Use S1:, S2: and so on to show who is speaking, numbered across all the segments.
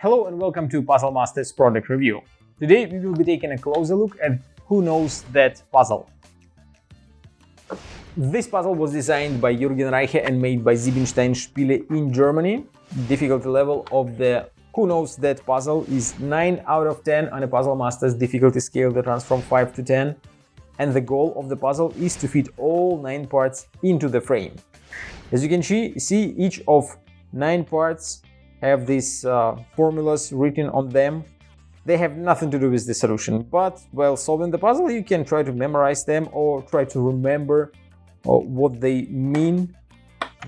S1: Hello and welcome to Puzzle Masters product review. Today we will be taking a closer look at Who Knows That Puzzle. This puzzle was designed by Jürgen Reiche and made by Siebenstein Spiele in Germany. Difficulty level of the Who Knows That Puzzle is 9 out of 10 on a Puzzle Masters difficulty scale that runs from 5 to 10. And the goal of the puzzle is to fit all 9 parts into the frame. As you can see, each of 9 parts have these formulas written on them. They have nothing to do with the solution, but while solving the puzzle you can try to memorize them or try to remember what they mean.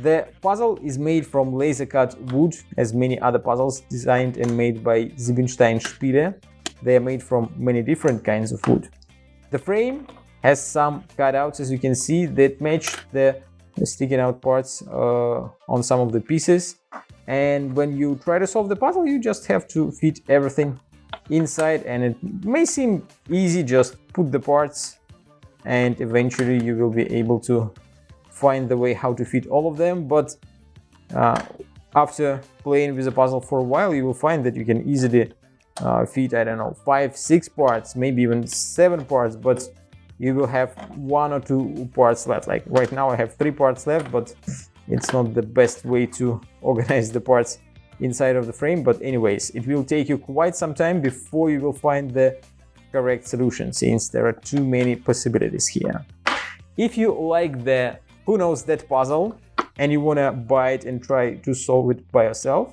S1: The puzzle is made from laser cut wood, as many other puzzles designed and made by Siebenstein Spiele. They are made from many different kinds of wood. The frame has some cutouts, as you can see, that match the sticking out parts on some of the pieces. And when you try to solve the puzzle, you just have to fit everything inside, and it may seem easy, just put the parts and eventually you will be able to find the way how to fit all of them. But after playing with the puzzle for a while, you will find that you can easily fit, I don't know, 5, 6 parts, maybe even 7 parts, but you will have 1 or 2 parts left. Like right now I have 3 parts left, but it's not the best way to organize the parts inside of the frame. But anyways, it will take you quite some time before you will find the correct solution, since there are too many possibilities here. If you like the Who Knows That puzzle and you want to buy it and try to solve it by yourself,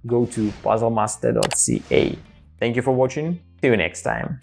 S1: go to puzzlemaster.ca. Thank you for watching. See you next time.